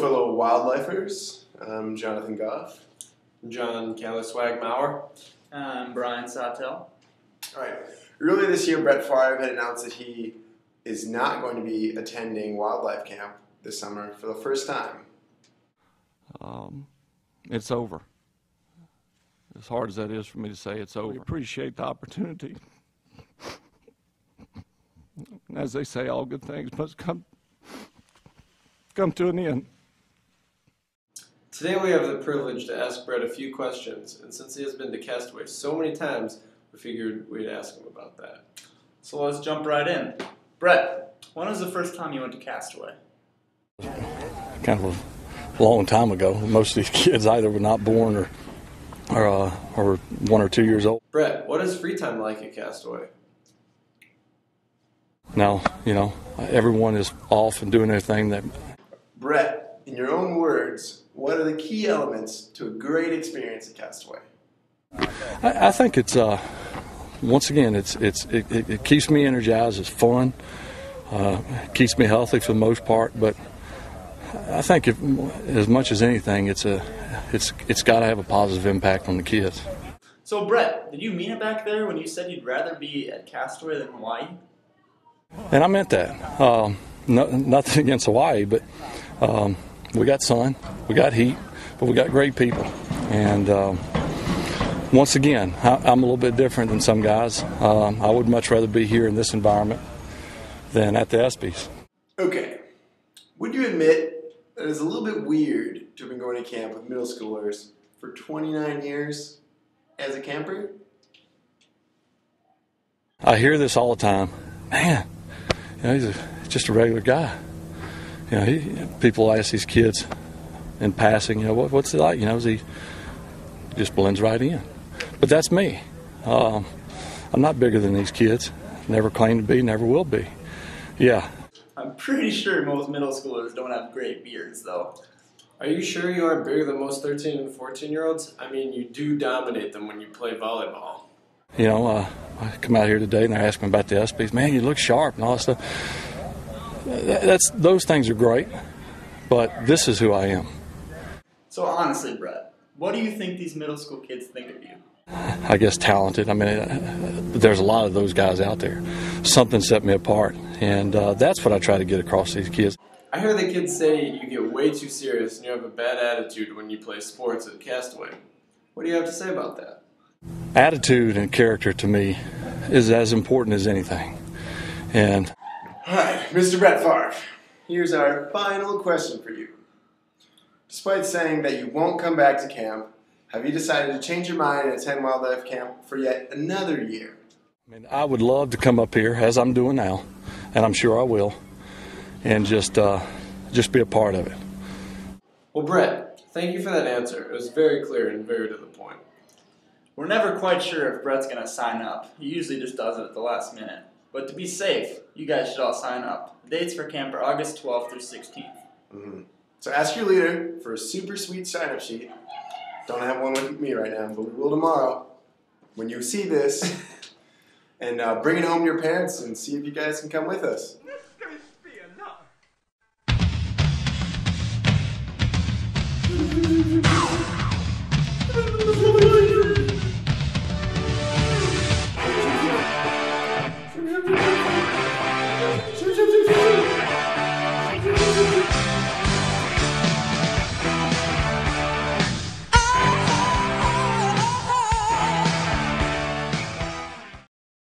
fellow wildlifers. I'm Jonathan Goff. John Swagmauer. I'm Brian Sawtell. Alright, earlier this year, Brett Favre had announced that he is not going to be attending Wyld Life Camp this summer for the first time. It's over. As hard as that is for me to say, it's over. We appreciate the opportunity. As they say, all good things must come to an end. Today we have the privilege to ask Brett a few questions, and since he has been to Castaway so many times, we figured we'd ask him about that. So let's jump right in. Brett, when was the first time you went to Castaway? Kind of a long time ago. Most of these kids either were not born or 1 or 2 years old. Brett, what is free time like at Castaway? Now, everyone is off and doing their thing. Brett, in your own words, what are the key elements to a great experience at Castaway? I think it's once again it keeps me energized. It's fun. It keeps me healthy for the most part. But I think as much as anything, it's got to have a positive impact on the kids. So Brett, did you mean it back there when you said you'd rather be at Castaway than Hawaii? And I meant that. Nothing against Hawaii, but we got sun, we got heat, but we got great people. And once again, I'm a little bit different than some guys. I would much rather be here in this environment than at the ESPYs. Okay. Would you admit that it's a little bit weird to have been going to camp with middle schoolers for 29 years as a camper? I hear this all the time. Man, he's just a regular guy. People ask these kids in passing, what's it like? He just blends right in. But that's me. I'm not bigger than these kids. Never claimed to be, never will be. Yeah. I'm pretty sure most middle schoolers don't have great beards, though. Are you sure you aren't bigger than most 13 and 14-year-olds? I mean, you do dominate them when you play volleyball. I come out here today and they're asking me about the ESPYs. Man, you look sharp and all that stuff. Those things are great, but this is who I am. So honestly, Brett, what do you think these middle school kids think of you? I guess talented. I mean, there's a lot of those guys out there. Something set me apart, and that's what I try to get across to these kids. I hear the kids say you get way too serious and you have a bad attitude when you play sports at Castaway. What do you have to say about that? Attitude and character to me is as important as anything. And all right, Mr. Brett Favre, here's our final question for you. Despite saying that you won't come back to camp, have you decided to change your mind and attend Wyld Life Camp for yet another year? I would love to come up here, as I'm doing now, and I'm sure I will, and just be a part of it. Well, Brett, thank you for that answer. It was very clear and very to the point. We're never quite sure if Brett's going to sign up. He usually just does it at the last minute. But to be safe, you guys should all sign up. The dates for camp are August 12th through 16th. Mm-hmm. So ask your leader for a super sweet sign-up sheet. Don't have one with me right now, but we will tomorrow when you see this. And bring it home to your parents and see if you guys can come with us. This going to be enough.